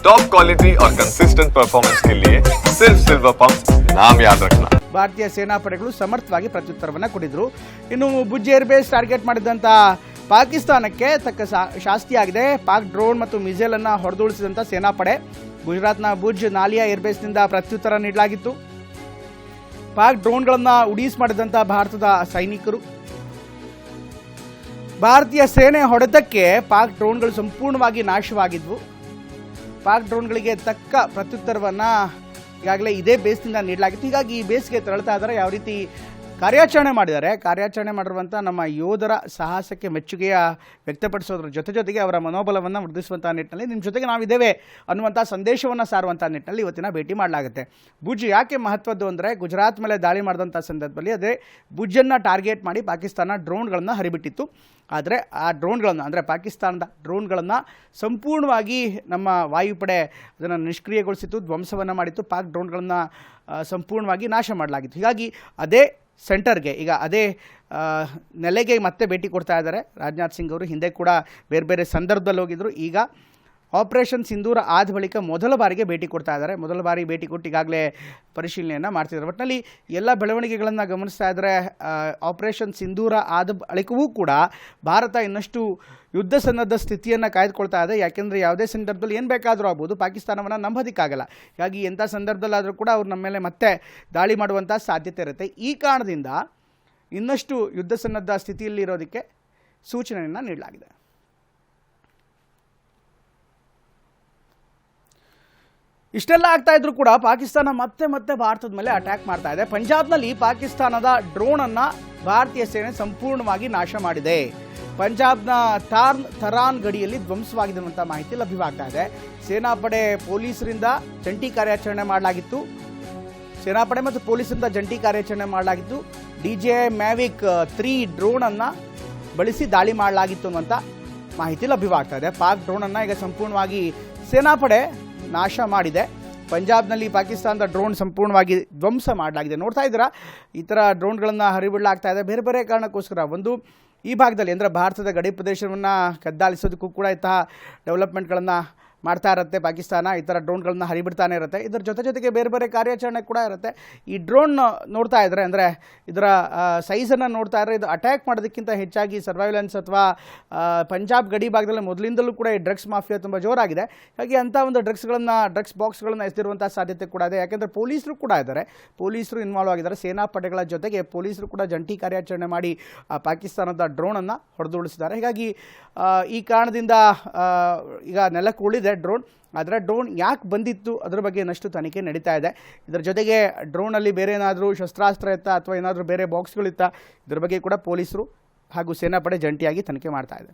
Top quality और consistent performance के लिए सिर्फ सिल्वर पंप नाम याद रखना। ಭಾರತೀಯ ಸೇನಾ ಪಡೆಗಳು ಸಮರ್ಥವಾಗಿ ಪ್ರತ್ಯುತ್ತರವನ್ನು ಕೊಟ್ಟಿದ್ರು. ಇನ್ನು ಭುಜ್ ಏರ್ ಬೇಸ್ ಟಾರ್ಗೆಟ್ ಮಾಡಿದಂಥ ಪಾಕಿಸ್ತಾನಕ್ಕೆ ತಕ್ಕ ಶಾಸ್ತಿಯಾಗಿದೆ. ಪಾಕ್ ಡ್ರೋನ್ ಮತ್ತು ಮಿಸೈಲ್ ಅನ್ನು ಹೊಡೆದುಳಿಸಿದಂಥ ಸೇನಾಪಡೆ ಗುಜರಾತ್ನ ಭುಜ್ ನಾಲಿಯಾ ಏರ್ಬೇಸ್ನಿಂದ ಪ್ರತ್ಯುತ್ತರ ನೀಡಲಾಗಿತ್ತು. ಪಾಕ್ ಡ್ರೋನ್ಗಳನ್ನು ಉಡೀಸ್ ಮಾಡಿದಂಥ ಭಾರತದ ಸೈನಿಕರು ಭಾರತೀಯ ಸೇನೆ ಹೊಡೆತಕ್ಕೆ ಪಾಕ್ ಡ್ರೋನ್ಗಳು ಸಂಪೂರ್ಣವಾಗಿ ನಾಶವಾಗಿದ್ವು. ಪಾಕ್ ಡ್ರೋನ್ಗಳಿಗೆ ತಕ್ಕ ಪ್ರತ್ಯುತ್ತರವನ್ನು ಈಗಾಗಲೇ ಇದೇ ಬೇಸ್ನಿಂದ ನೀಡಲಾಗಿತ್ತು. ಹೀಗಾಗಿ ಈ ಬೇಸ್ಗೆ ತೆರಳ್ತಾ ಇದ್ದಾರೆ. ಯಾವ ರೀತಿ ಕಾರ್ಯಾಚರಣೆ ಮಾಡಿದ್ದಾರೆ, ಕಾರ್ಯಾಚರಣೆ ಮಾಡಿರುವಂಥ ನಮ್ಮ ಯೋಧರ ಸಾಹಸಕ್ಕೆ ಮೆಚ್ಚುಗೆಯ ವ್ಯಕ್ತಪಡಿಸೋದ್ರ ಜೊತೆಗೆ ಅವರ ಮನೋಬಲವನ್ನು ವೃದ್ಧಿಸುವಂಥ ನಿಟ್ಟಿನಲ್ಲಿ ನಿಮ್ಮ ಜೊತೆಗೆ ನಾವಿದ್ದೇವೆ ಅನ್ನುವಂಥ ಸಂದೇಶವನ್ನು ಸಾರುವಂಥ ನಿಟ್ಟಿನಲ್ಲಿ ಇವತ್ತಿನ ಭೇಟಿ ಮಾಡಲಾಗುತ್ತೆ. ಭುಜ್ ಯಾಕೆ ಮಹತ್ವದ್ದು ಅಂದರೆ ಗುಜರಾತ್ ಮೇಲೆ ದಾಳಿ ಮಾಡಿದಂಥ ಸಂದರ್ಭದಲ್ಲಿ ಅದೇ ಭುಜ್ಜನ್ನು ಟಾರ್ಗೆಟ್ ಮಾಡಿ ಪಾಕಿಸ್ತಾನ ಡ್ರೋನ್ಗಳನ್ನು ಹರಿಬಿಟ್ಟಿತ್ತು. ಆದರೆ ಆ ಡ್ರೋನ್ಗಳನ್ನು ಅಂದರೆ ಪಾಕಿಸ್ತಾನದ ಡ್ರೋನ್ಗಳನ್ನು ಸಂಪೂರ್ಣವಾಗಿ ನಮ್ಮ ವಾಯುಪಡೆ ಅದನ್ನು ನಿಷ್ಕ್ರಿಯಗೊಳಿಸಿತ್ತು, ಧ್ವಂಸವನ್ನು ಮಾಡಿತ್ತು. ಪಾಕ್ ಡ್ರೋನ್ಗಳನ್ನು ಸಂಪೂರ್ಣವಾಗಿ ನಾಶ ಮಾಡಲಾಗಿತ್ತು. ಹೀಗಾಗಿ ಅದೇ ಸೆಂಟರ್ಗೆ ಈಗ ಅದೇ ನೆಲೆಗೆ ಮತ್ತೆ ಭೇಟಿ ಕೊಡ್ತಾ ಇದ್ದಾರೆ ರಾಜನಾಥ್ ಸಿಂಗ್ ಅವರು. ಹಿಂದೆ ಕೂಡ ಬೇರೆ ಬೇರೆ ಸಂದರ್ಭದಲ್ಲಿ ಹೋಗಿದ್ದರು. ಈಗ ಆಪರೇಷನ್ ಸಿಂಧೂರ ಆದ ಬಳಿಕ ಮೊದಲ ಬಾರಿಗೆ ಭೇಟಿ ಕೊಡ್ತಾ ಇದ್ದಾರೆ. ಮೊದಲ ಬಾರಿ ಭೇಟಿ ಕೊಟ್ಟು ಈಗಾಗಲೇ ಪರಿಶೀಲನೆಯನ್ನು ಮಾಡ್ತಿದ್ದಾರೆ. ಒಟ್ಟಿನಲ್ಲಿ ಎಲ್ಲ ಬೆಳವಣಿಗೆಗಳನ್ನು ಗಮನಿಸ್ತಾ ಇದ್ದರೆ ಆಪರೇಷನ್ ಸಿಂಧೂರ ಆದ ಬಳಿಕವೂ ಕೂಡ ಭಾರತ ಇನ್ನಷ್ಟು ಯುದ್ಧ ಸನ್ನದ್ಧ ಸ್ಥಿತಿಯನ್ನು ಕಾಯ್ದುಕೊಳ್ತಾ ಇದೆ. ಯಾಕೆಂದರೆ ಯಾವುದೇ ಸಂದರ್ಭದಲ್ಲಿ ಏನು ಬೇಕಾದರೂ ಆಗ್ಬೋದು, ಪಾಕಿಸ್ತಾನವನ್ನು ನಂಬೋದಕ್ಕಾಗಲ್ಲ. ಹೀಗಾಗಿ ಎಂಥ ಸಂದರ್ಭದಲ್ಲಾದರೂ ಕೂಡ ಅವ್ರು ನಮ್ಮ ಮೇಲೆ ಮತ್ತೆ ದಾಳಿ ಮಾಡುವಂಥ ಸಾಧ್ಯತೆ ಇರುತ್ತೆ. ಈ ಕಾರಣದಿಂದ ಇನ್ನಷ್ಟು ಯುದ್ಧ ಸನ್ನದ್ಧ ಸ್ಥಿತಿಯಲ್ಲಿ ಇರೋದಕ್ಕೆ ಸೂಚನೆಯನ್ನು ನೀಡಲಾಗಿದೆ. ಇಷ್ಟೆಲ್ಲ ಆಗ್ತಾ ಇದ್ರು ಕೂಡ ಪಾಕಿಸ್ತಾನ ಮತ್ತೆ ಭಾರತದ ಮೇಲೆ ಅಟ್ಯಾಕ್ ಮಾಡ್ತಾ ಇದೆ. ಪಂಜಾಬ್ನಲ್ಲಿ ಪಾಕಿಸ್ತಾನದ ಡ್ರೋನನ್ನು ಭಾರತೀಯ ಸೇನೆ ಸಂಪೂರ್ಣವಾಗಿ ನಾಶ ಮಾಡಿದೆ. ಪಂಜಾಬ್ನ ಥರಾನ್ ಗಡಿಯಲ್ಲಿ ಧ್ವಂಸವಾಗಿದೆ ಅಂತ ಮಾಹಿತಿ ಲಭ್ಯವಾಗ್ತಾ ಇದೆ. ಸೇನಾಪಡೆ ಪೊಲೀಸರಿಂದ ಜಂಟಿ ಕಾರ್ಯಾಚರಣೆ ಮಾಡಲಾಗಿತ್ತು. ಸೇನಾಪಡೆ ಮತ್ತು ಪೊಲೀಸರಿಂದ ಜಂಟಿ ಕಾರ್ಯಾಚರಣೆ ಮಾಡಲಾಗಿತ್ತು. DJI Mavic 3 ಡ್ರೋನನ್ನು ಬಳಸಿ ದಾಳಿ ಮಾಡಲಾಗಿತ್ತು ಅನ್ನುವಂಥ ಮಾಹಿತಿ ಲಭ್ಯವಾಗ್ತಾ ಇದೆ. ಪಾಕ್ ಡ್ರೋನನ್ನು ಈಗ ಸಂಪೂರ್ಣವಾಗಿ ಸೇನಾಪಡೆ ನಾಶ ಮಾಡಿದೆ. ಪಂಜಾಬ್ನಲ್ಲಿ ಪಾಕಿಸ್ತಾನದ ಡ್ರೋನ್ ಸಂಪೂರ್ಣವಾಗಿ ಧ್ವಂಸ ಮಾಡಲಾಗಿದೆ. ನೋಡ್ತಾ ಇದ್ದೀರಾ, ಈ ಥರ ಡ್ರೋನ್ಗಳನ್ನು ಹರಿಬಿಡಲಾಗ್ತಾ ಇದೆ ಬೇರೆ ಬೇರೆ ಕಾರಣಕ್ಕೋಸ್ಕರ. ಒಂದು ಈ ಭಾಗದಲ್ಲಿ ಅಂದರೆ ಭಾರತದ ಗಡಿ ಪ್ರದೇಶವನ್ನು ಕದ್ದಾಲಿಸೋದಕ್ಕೂ ಕೂಡ ಇಂತಹ ಡೆವಲಪ್ಮೆಂಟ್ಗಳನ್ನು ಮಾಡ್ತಾ ಇರುತ್ತೆ ಪಾಕಿಸ್ತಾನ. ಈ ಥರ ಡ್ರೋನ್ಗಳನ್ನ ಹರಿಬಿಡ್ತಾನೆ ಇರುತ್ತೆ. ಇದರ ಜೊತೆಗೆ ಬೇರೆ ಬೇರೆ ಕಾರ್ಯಾಚರಣೆ ಕೂಡ ಇರುತ್ತೆ. ಈ ಡ್ರೋನ್ ನೋಡ್ತಾ ಇದ್ದರೆ ಅಂದರೆ ಇದರ ಸೈಜನ್ನು ನೋಡ್ತಾ ಇದ್ದರೆ ಇದು ಅಟ್ಯಾಕ್ ಮಾಡೋದಕ್ಕಿಂತ ಹೆಚ್ಚಾಗಿ ಸರ್ವೈಲೆನ್ಸ್ ಅಥವಾ ಪಂಜಾಬ್ ಗಡಿ ಭಾಗದಲ್ಲಿ ಮೊದಲಿಂದಲೂ ಕೂಡ ಈ ಡ್ರಗ್ಸ್ ಮಾಫಿಯಾ ತುಂಬ ಜೋರಾಗಿದೆ. ಹಾಗೆ ಅಂಥ ಒಂದು ಡ್ರಗ್ಸ್ ಬಾಕ್ಸ್ಗಳನ್ನು ಎಸೆದಿರುವಂಥ ಸಾಧ್ಯತೆ ಕೂಡ ಇದೆ. ಯಾಕೆಂದರೆ ಪೊಲೀಸರು ಕೂಡ ಇದ್ದಾರೆ, ಪೊಲೀಸರು ಇನ್ವಾಲ್ವ್ ಆಗಿದ್ದಾರೆ. ಸೇನಾ ಪಡೆಗಳ ಜೊತೆಗೆ ಪೊಲೀಸರು ಕೂಡ ಜಂಟಿ ಕಾರ್ಯಾಚರಣೆ ಮಾಡಿ ಪಾಕಿಸ್ತಾನದ ಡ್ರೋನನ್ನು ಹೊಡೆದುಳಿಸಿದ್ದಾರೆ. ಹೀಗಾಗಿ ಈ ಕಾರಣದಿಂದ ಈಗ ನೆಲಕ್ಕೆ ಉಳಿದೆ ಡ್ರೋನ್. ಆದರೆ ಡ್ರೋನ್ ಯಾಕೆ ಬಂದಿತ್ತು ಅದರ ಬಗ್ಗೆ ಇನ್ನಷ್ಟು ತನಿಖೆ ನಡೀತಾ ಇದೆ. ಇದರ ಜೊತೆಗೆ ಡ್ರೋನಲ್ಲಿ ಬೇರೆ ಏನಾದರೂ ಶಸ್ತ್ರಾಸ್ತ್ರ ಇತ್ತಾ ಅಥವಾ ಏನಾದರೂ ಬೇರೆ ಬಾಕ್ಸ್ಗಳಿತ್ತಾ, ಇದರ ಬಗ್ಗೆ ಕೂಡ ಪೊಲೀಸರು ಹಾಗೂ ಸೇನಾಪಡೆ ಜಂಟಿಯಾಗಿ ತನಿಖೆ ಮಾಡ್ತಾ ಇದೆ.